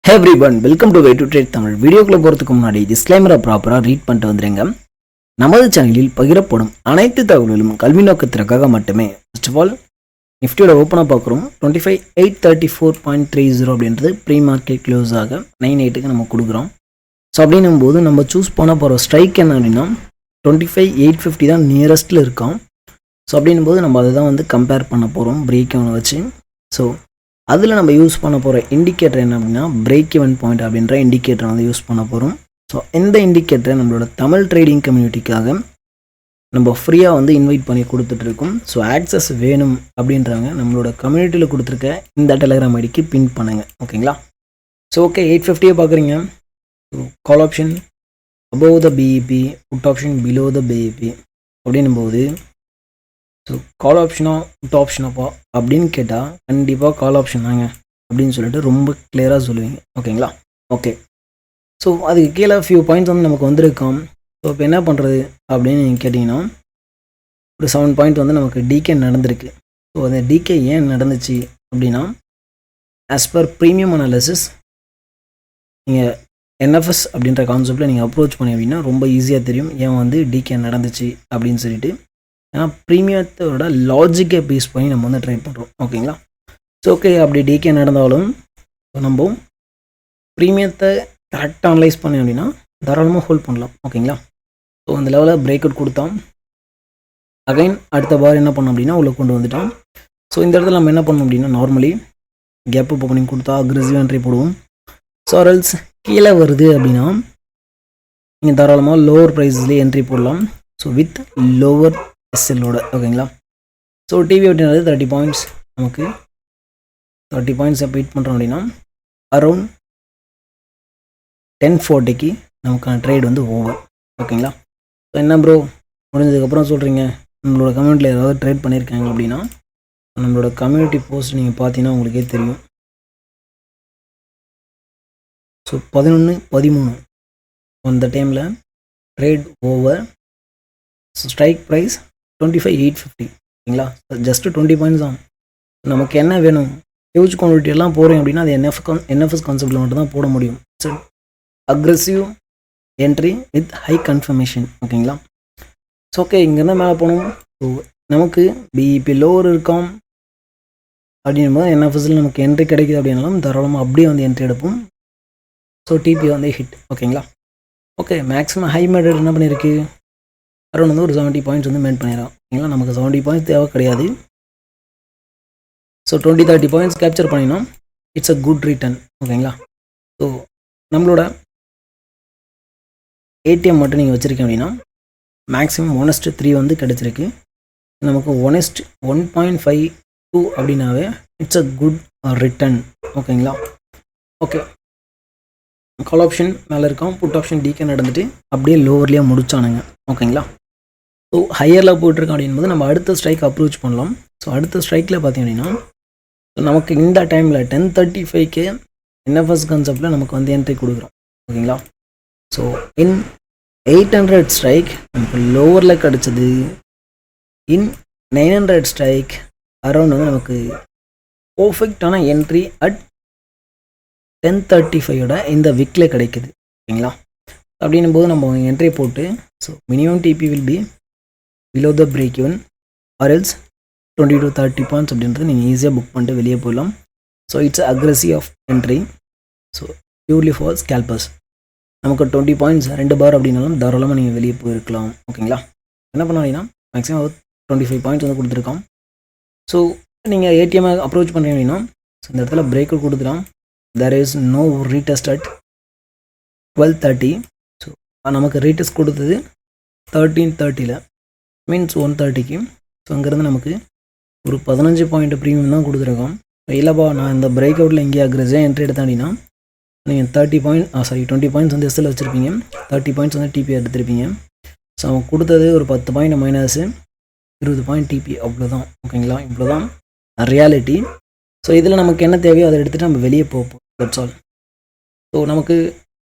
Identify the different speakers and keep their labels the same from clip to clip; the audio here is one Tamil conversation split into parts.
Speaker 1: Hey everyone, welcome to Way to Trade Tamil. வீடியோக்குள்ள போறதுக்கு முன்னாடி டிஸ்க்ளைமரை ப்ராப்பரா ரீட் பண்ணிட்டு வந்துருங்க. நமது சேனலில் பகிரப்படும் அனைத்து தகவல்களும் கல்வி நோக்கத்திற்காக மட்டுமே. ஃபர்ஸ்ட் ஆஃப் ஆல் நிஃப்டியோட ஓப்பனாக பார்க்குறோம். 25,834.30 அப்படின்றது ப்ரீ மார்க்கெட் க்ளோஸ் ஆக 9.8க்கு நம்ம கொடுக்குறோம். ஸோ அப்படின்னும் போது நம்ம சூஸ் பண்ண போகிற ஸ்ட்ரைக் என்ன அப்படின்னா 25,850 தான் நியரஸ்ட்டில் இருக்கோம். ஸோ அப்படின்னும் போது நம்ம அதை தான் வந்து கம்பேர் பண்ண போகிறோம் பிரேக் எவனை வச்சு. ஸோ அதில் நம்ம யூஸ் பண்ண போகிற இண்டிகேட்டர் என்ன அப்படின்னா பிரேக் ஈவன் பாயிண்ட் அப்படின்ற இண்டிகேட்டரை வந்து யூஸ் பண்ண போகிறோம். ஸோ இந்த இண்டிகேட்டரை நம்மளோட தமிழ் ட்ரேடிங் கம்யூனிட்டிக்காக நம்ம ஃப்ரீயாக வந்து இன்வைட் பண்ணி கொடுத்துட்ருக்கோம். ஸோ ஆக்சஸ் வேணும் அப்படின்றாங்க நம்மளோட கம்யூனிட்டியில் கொடுத்துருக்க இந்த டெலகிராம் ஐடிக்கு பின் பண்ணுங்கள். ஓகேங்களா? ஸோ ஓகே, 850 பார்க்குறீங்க. So call option above the BEP, put option below the BEP அப்படின்னும் போது ஸோ கால் ஆப்ஷனா புட் ஆப்ஷனாப்பா அப்படின்னு கேட்டால் கண்டிப்பாக கால் ஆப்ஷன் தாங்க அப்படின்னு சொல்லிட்டு ரொம்ப கிளியராக சொல்லுவீங்க. ஓகேங்களா? ஓகே, ஸோ அதுக்கு கீழே ஃபியூ பாயிண்ட்ஸ் வந்து நமக்கு வந்திருக்கோம். ஸோ இப்போ என்ன பண்ணுறது அப்படின்னு நீங்கள் கேட்டிங்கன்னா ஒரு 7 பாயிண்ட் வந்து நமக்கு டிகே நடந்திருக்கு. ஸோ அந்த டிகே ஏன் நடந்துச்சு அப்படின்னா ஆஸ் பர் ப்ரீமியம் அனாலிசிஸ் நீங்கள் என்எஃப்எஸ் அப்படின்ற கான்செப்டில் நீங்கள் அப்ரோச் பண்ணி அப்படின்னா ரொம்ப ஈஸியாக தெரியும் ஏன் வந்து டிகே நடந்துச்சு அப்படின்னு சொல்லிட்டு. ஏன்னா ப்ரீமியத்தோட லாஜிக்கை பேஸ் பண்ணி நம்ம வந்து ட்ரை பண்ணுறோம். ஓகேங்களா? ஸோ ஓகே, அப்படி டிகே நடந்தாலும் நம்ம ப்ரீமியத்தை கரெக்டாக அனலைஸ் பண்ணி அப்படின்னா தாராளமாக ஹோல்ட் பண்ணலாம். ஓகேங்களா? ஸோ அந்த லெவலில் பிரேக் அவுட் கொடுத்தோம். அகைன் அடுத்த பார் என்ன பண்ணோம் அப்படின்னா உள்ள கொண்டு வந்துட்டோம். ஸோ இந்த இடத்துல நம்ம என்ன பண்ணோம் அப்படின்னா நார்மலி கேப் அப் பண்ணி கொடுத்தா அக்ரெசிவ் என்ட்ரி போடுவோம். ஸோ ஆர்எல்ஸ் கீழே வருது அப்படின்னா நீங்கள் தாராளமாக லோவர் ப்ரைஸ்லேயே என்ட்ரி போடலாம். ஸோ வித் லோவர் எஸ்எல்லோட. ஓகேங்களா? ஸோ டிவி அப்படின்றது 30 பாயிண்ட்ஸ், நமக்கு 30 பாயிண்ட்ஸை பீட் பண்ணுறோம் அப்படின்னா அரௌண்ட் 10:40க்கு நமக்கான ட்ரேட் வந்து ஓவர். ஓகேங்களா? ஸோ என்ன ப்ரோ முடிஞ்சதுக்கப்புறம் சொல்கிறீங்க நம்மளோட கம்யூனிட்டியில் ஏதாவது ட்ரேட் பண்ணியிருக்காங்க அப்படின்னா நம்மளோட கம்யூனிட்டி போஸ்ட் நீங்கள் பார்த்தீங்கன்னா உங்களுக்கே தெரியும். ஸோ 11-13 அந்த டைமில் trade over. So strike price 25,850. ஓகேங்களா? ஜஸ்ட்டு 20 பாயிண்ட்ஸ் தான். நமக்கு என்ன வேணும்? ஹியூஜ் குவான்டிட்டி எல்லாம் போகிறேன் அப்படின்னா அது என்எஃப்எஸ் கான்செப்டில் மட்டும் தான் போட முடியும். So aggressive entry with high confirmation. ஓகேங்களா? ஸோ ஓகே, இங்கேருந்து மேலே போகணும். ஸோ நமக்கு பிஇபி லோவர் இருக்கோம் அப்படின்னும் போது என்எஃப்எஸில் நமக்கு என்ட்ரி கிடைக்குது அப்படின்னாலும் தாராளமாக அப்படியே வந்து என்ட்ரி எடுப்போம். ஸோ டிபி வந்து ஹிட். ஓகேங்களா? ஓகே, மேக்ஸிமம் ஹை மெடட் என்ன பண்ணியிருக்கு அரௌண்ட் வந்து ஒரு 70 பாயிண்ட்ஸ் வந்து மெயின் பண்ணிடுறோம். ஓகேங்களா? நமக்கு 70 பாயிண்ட்ஸ் தேவை கிடையாது. ஸோ 20-30 பாயிண்ட்ஸ் கேப்சர் பண்ணினோம். It's a good return. ஓகேங்களா? ஸோ நம்மளோட ஏடிஎம் மட்டும் நீங்கள் வச்சுருக்கீங்க அப்படின்னா மேக்ஸிமம் 1:3 வந்து கிடச்சிருக்கு. நமக்கு 1.52 அப்படின்னாவே இட்ஸ் அ குட் ரிட்டர்ன். ஓகேங்களா? ஓகே, கால் ஆப்ஷன் மேலே இருக்கோம், புட் ஆப்ஷன் டிகே நடந்துட்டு அப்படியே லோவர்லேயே முடிச்சானுங்க. ஓகேங்களா? ஸோ ஹையரில் போயிட்டுருக்கோம் அப்படின்போது நம்ம அடுத்த ஸ்ட்ரைக் அப்ரோச் பண்ணலாம். ஸோ அடுத்த ஸ்ட்ரைக்கில் பார்த்தீங்க அப்படின்னா நமக்கு இந்த டைமில் 10:35க்கு என்எஃப்எஸ் கான்செப்டில் நமக்கு வந்து என்ட்ரி கொடுக்குறோம். ஓகேங்களா? ஸோ இன் 800 ஸ்ட்ரைக் நமக்கு லோவரில் கிடச்சது. இன் 900 ஸ்ட்ரைக் அரௌண்ட் வந்து நமக்கு பர்ஃபெக்டான என்ட்ரி அட் 10:35 இந்த விக்கில் கிடைக்குது. ஓகேங்களா? அப்படின்னும் போது நம்ம என்ட்ரி போட்டு so minimum TP will be below the break even or else 20-30 points அப்படின்றது நீங்கள் ஈஸியாக புக் பண்ணிட்டு வெளியே போயிடலாம். So it's aggressive of entry. So purely for scalpers. நமக்கு 20 பாயிண்ட்ஸ் 2 பார் அப்படின்னாலும் தாராளமாக நீங்கள் வெளியே போயிருக்கலாம். ஓகேங்களா? என்ன பண்ணாங்கன்னா மேக்ஸிமம் 25 பாயிண்ட்ஸ் வந்து கொடுத்துருக்கோம். ஸோ நீங்கள் ஏடிஎம் அப்ரோச் பண்ணுறீங்க அப்படின்னா ஸோ இந்த இடத்துல பிரேக் அவுட் கொடுத்துலாம். there is no retest at 12:30. So நமக்கு ரீடெஸ்ட் கொடுத்தது 13:30 மீன்ஸ் 1:30க்கு. ஸோ அங்கேருந்து நமக்கு ஒரு 15 பாயிண்ட் ப்ரீமியம் தான் கொடுத்துருக்கோம். இல்லைப்பா நான் இந்த பிரேக் அவுட்டில் இங்கே அக்ரெசிவாக என்ட்ரி எடுத்தேன் அப்படின்னா நீங்கள் 20 பாயிண்ட்ஸ் வந்து எஸ்எல் வச்சுருப்பீங்க, 30 பாயிண்ட்ஸ் வந்து டிபி எடுத்திருப்பீங்க. ஸோ அவன் கொடுத்தது ஒரு 10 பாயிண்ட் மைனஸு 20 பாயிண்ட் டிபி, அவ்வளோதான். ஓகேங்களா? இவ்வளோ தான் ரியாலிட்டி. ஸோ இதில் நமக்கு என்ன தேவையோ அதை எடுத்துகிட்டு நம்ம வெளியே போப்போம். That's all. ஸோ நமக்கு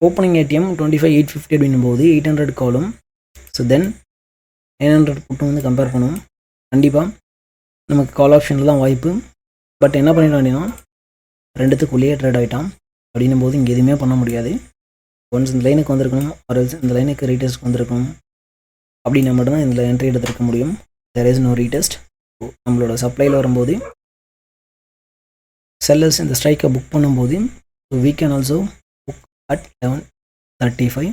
Speaker 1: ஓப்பனிங் ஏடிஎம் 25,850 அப்படின்னும் போது 800 காலும். ஸோ தென் 900 புட்டும் வந்து கம்பேர் பண்ணுவோம். கண்டிப்பாக நமக்கு கால் ஆப்ஷனில் தான் வாய்ப்பு. பட் என்ன பண்ணிட்டோம் அப்படின்னா ரெண்டுத்துக்குள்ளேயே ட்ரேட் ஆகிட்டான். அப்படின்னும் போது இங்கே எதுவுமே பண்ண முடியாது. ஒன்ஸ் இந்த லைனுக்கு வந்திருக்கணும், ஒரு இந்த லைனுக்கு ரீடெஸ்ட் வந்திருக்கணும் அப்படின்னா மட்டும்தான் இதில் என்ட்ரி எடுத்துருக்க முடியும். There is no retest. நம்மளோட சப்ளையில் வரும்போது செல்லர்ஸ் இந்த ஸ்ட்ரைக்கை புக் பண்ணும்போது we can also book at 11:35.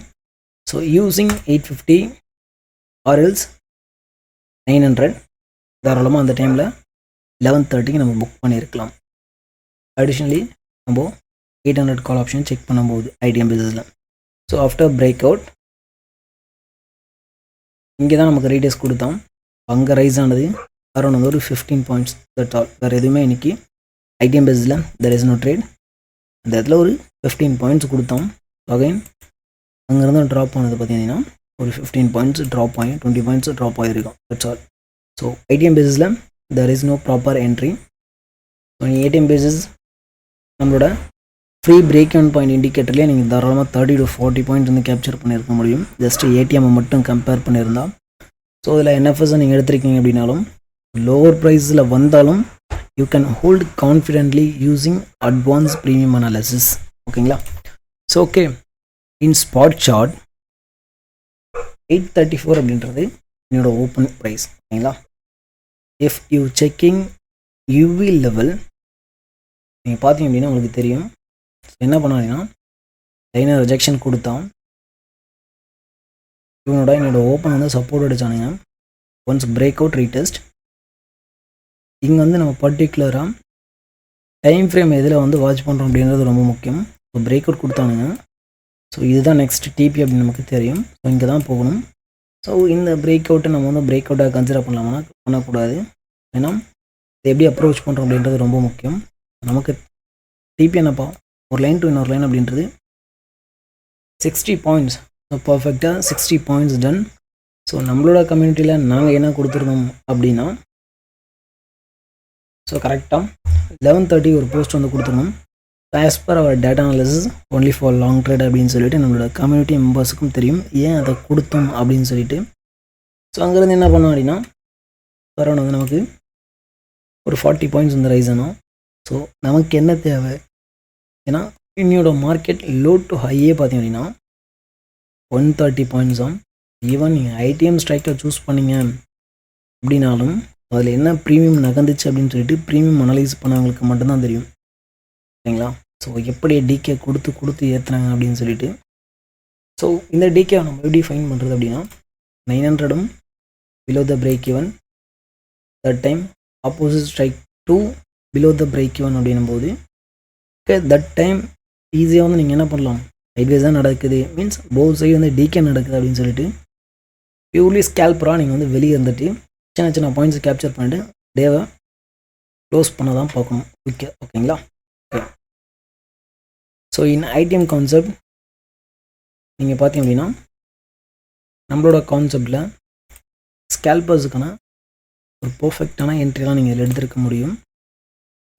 Speaker 1: So using 850 or else 900 தாராளமாக அந்த டைமில் 11:30க்கு நம்ம புக் பண்ணியிருக்கலாம். அடிஷ்னலி நம்ம 800 கால் ஆப்ஷன் செக் பண்ணும்போது ஐடிஎம் பேசிஸில். ஸோ ஆஃப்டர் பிரேக் அவுட் இங்கே தான் நமக்கு ரீடேஸ் கொடுத்தோம். அங்கே ரைஸ் ஆனது அரௌண்ட் வந்து ஒரு 15 பாயிண்ட்ஸ் தட் ஆல். வேறு எதுவுமே இன்றைக்கி ஐடிஎம் பேஸில் தெர் இஸ் நோ ட்ரேட். அந்த இடத்துல ஒரு 15 பாயிண்ட்ஸ் கொடுத்தோம். அகைன் அங்கேருந்து ட்ராப் ஆனது பார்த்தீங்கன்னா ஒரு 15 பாயிண்ட்ஸ் ட்ராப் ஆகி 20 பாயிண்ட்ஸ் ட்ராப் ஆகிருக்கும். That's all. ஸோ ஐடிஎம் பேஸில் there is no proper entry. So ATM bases நம்மளோட ஃப்ரீ பிரேக் அவுட் பாயிண்ட் இண்டிகேட்டர்லேயே நீங்கள் தாராளமாக 30 to 40 பாயிண்ட் வந்து கேப்சர் பண்ணியிருக்க முடியும். ஜஸ்ட்டு ஏடிஎம்மை மட்டும் கம்பேர் பண்ணியிருந்தால். ஸோ இதில் என்எஃப்எஸ்ஸை நீங்கள் எடுத்திருக்கீங்க அப்படின்னாலும் லோவர் ப்ரைஸில் வந்தாலும் you can hold confidently using advance premium analysis. ஓகேங்களா? ஸோ ஓகே, இன் ஸ்பாட் சார்ட் 834 அப்படின்றது என்னோட ஓப்பன் ப்ரைஸ். ஓகேங்களா? If you checking UV level நீங்கள் பார்த்தீங்க அப்படின்னா உங்களுக்கு தெரியும். என்ன பண்ணாங்கன்னா லைனை ரிஜெக்ஷன் கொடுத்தான். என்னோட ஓப்பன் வந்து சப்போர்ட் அடித்தானுங்க. ஒன்ஸ் பிரேக் அவுட் ரீடெஸ்ட் இங்கே வந்து நம்ம பர்டிகுலராக டைம் ஃப்ரேம் எதில் வந்து வாட்ச் பண்ணுறோம் அப்படின்றது ரொம்ப முக்கியம். ஸோ பிரேக் அவுட் கொடுத்தானுங்க. ஸோ இதுதான் நெக்ஸ்ட் டிபி அப்படின்னு நமக்கு தெரியும். ஸோ இங்கே தான் போகணும். ஸோ இந்த பிரேக் அவுட்டை நம்ம வந்து பிரேக் அவுட்டாக கன்சிடர் பண்ணலாமா? பண்ணக்கூடாது. ஏன்னா இதை எப்படி அப்ரோச் பண்ணுறோம் அப்படின்றது ரொம்ப முக்கியம். நமக்கு டிபி என்னப்பா, ஒரு லைன் டு இன்னொரு லைன் அப்படின்றது 60 பாயிண்ட்ஸ். ஸோ பர்ஃபெக்டாக 60 பாயிண்ட்ஸ் டன். ஸோ நம்மளோட கம்யூனிட்டியில் நாங்கள் என்ன கொடுத்துருந்தோம் அப்படின்னா, ஸோ கரெக்டாக 11:30 ஒரு போஸ்ட் வந்து கொடுத்துருந்தோம். As per our data analysis only for long trade அப்படின்னு சொல்லிட்டு நம்மளோட கம்யூனிட்டி மெம்பர்ஸுக்கும் தெரியும் ஏன் அதை கொடுத்தோம் அப்படின்னு சொல்லிட்டு. ஸோ அங்கேருந்து என்ன பண்ணோம் அப்படின்னா அரௌண்ட் வந்து நமக்கு ஒரு 40 பாயிண்ட்ஸ் வந்து ரைஸ் ஆனோம். ஸோ நமக்கு என்ன தேவை? ஏன்னா இன்னையோட மார்க்கெட் லோ டு ஹையே பார்த்தீங்க அப்படின்னா 130 பாயிண்ட்ஸ் தான். ஈவன் நீங்கள் ஐடிஎம் ஸ்ட்ரைக்கை சூஸ் பண்ணிங்க அப்படின்னாலும் அதில் என்ன ப்ரீமியம் நகர்ந்துச்சு அப்படின்னு சொல்லிட்டு ப்ரீமியம் அனலைஸ் பண்ணவங்களுக்கு மட்டும்தான் தெரியும். சரிங்களா? ஸோ எப்படி டிகே கொடுத்து ஏற்றுறாங்க அப்படின்னு சொல்லிட்டு. ஸோ இந்த டிகே நம்ம எப்படி ஃபைன் பண்ணுறது அப்படின்னா 900 below the break even, that time opposite strike 2 below the break even அப்படின்னும் போது தட் டைம் ஈஸியாக வந்து நீங்கள் என்ன பண்ணலாம், சைட்வேஸ் தான் நடக்குது மீன்ஸ் போத் சைடு வந்து டிகே நடக்குது அப்படின்னு சொல்லிட்டு பியூர்லி ஸ்கேல்பராக நீங்கள் வந்து வெளியே இருந்துட்டு சின்ன பாயிண்ட்ஸ் கேப்சர் பண்ணிட்டு டேவை க்ளோஸ் பண்ண தான் பார்க்கணும். ஓகேங்களா? Okay. So in IDM concept நீங்கள் பார்த்தீங்க அப்படின்னா நம்மளோட கான்செப்டில் ஸ்கேல்பர்ஸுக்கான ஒரு பர்ஃபெக்டான என்ட்ரிலாம் நீங்கள் இதில் எடுத்துருக்க முடியும்.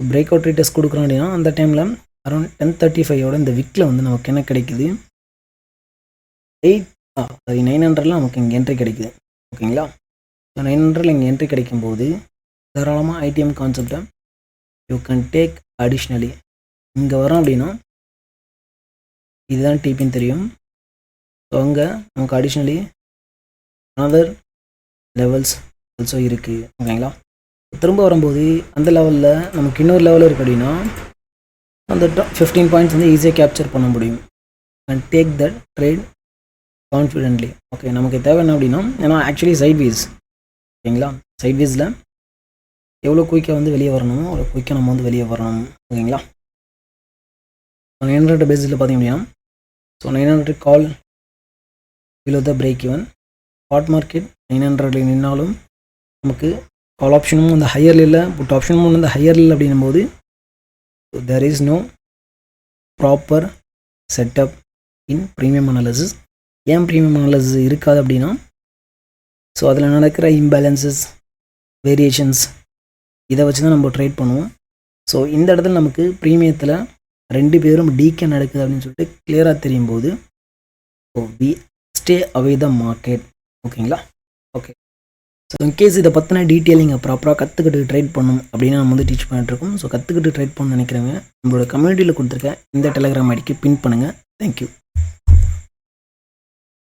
Speaker 1: பிரேக் அவுட் ரீட்டர்ஸ் கொடுக்குறோம் அப்படின்னா அந்த டைமில் அரௌண்ட் 10:35 இந்த விக்கில் வந்து நமக்கு என்ன கிடைக்குது, 900 நமக்கு இங்கே என்ட்ரி கிடைக்குது. ஓகேங்களா? ஸோ 900 இங்கே என்ட்ரி கிடைக்கும்போது தாராளமாக ஐடிஎம் கான்செப்டை யூ கேன் டேக் அடிஷ்னலி. இங்கே வரோம் அப்படின்னா இதுதான் டிபின்னு தெரியும். ஸோ அங்கே நமக்கு அடிஷ்னலி அனதர் லெவல்ஸ் ஆல்சோ இருக்குது. ஓகேங்களா? திரும்ப வரும்போது அந்த லெவலில் நமக்கு இன்னொரு லெவல் இருக்குது அப்படின்னா அந்த 15 பாயிண்ட்ஸ் வந்து ஈஸியாக கேப்சர் பண்ண முடியும். And take that trade confidently. Okay, நமக்கு தேவை என்ன அப்படின்னா, ஏன்னா ஆக்சுவலி சைட்வேஸ். ஓகேங்களா? சைட்வேஸில் எவ்வளோ குயிக்காக வந்து வெளியே வரணுமோ அவ்வளோ குயிக்காக நம்ம வந்து வெளியே வரணும். ஓகேங்களா? 900 பேஸில் பார்த்தீங்க அப்படின்னா so 900 call below the break even. Spot market 900 நின்னாலும் நமக்கு கால் ஆப்ஷனும் அந்த ஹையரில் இல்லை, புட் ஆப்ஷனும் வந்து ஹையரில் இல்லை அப்படின்னும் போது there is no proper setup in premium analysis. ஏன் ப்ரீமியம் அனாலிசிஸ் இருக்காது அப்படின்னா ஸோ அதில் நடக்கிற இம்பேலன்சஸ், வேரியேஷன்ஸ் இதை வச்சு தான் நம்ம ட்ரேட் பண்ணுவோம். ஸோ இந்த இடத்துல நமக்கு ப்ரீமியத்தில் 2 பேரும் டிகே நடக்குது அப்படின்னு சொல்லிட்டு கிளியராக தெரியும் போது so we stay away the market. ஓகேங்களா? ஓகே. ஸோ இன்கேஸ் இதை பற்றின டீட்டெயில் நீங்கள் ப்ராப்பராக கற்றுக்கிட்டு ட்ரேட் பண்ணணும் அப்படின்னு நம்ம வந்து டீச் பண்ணிட்டுருக்கோம். ஸோ கற்றுக்கிட்டு ட்ரேட் பண்ண நினைக்கிறவங்க நம்மளோட கம்யூனிட்டியில் கொடுத்துருக்க இந்த டெலிகிராம் ஐடிக்கு பின் பண்ணுங்கள். தேங்க்யூ.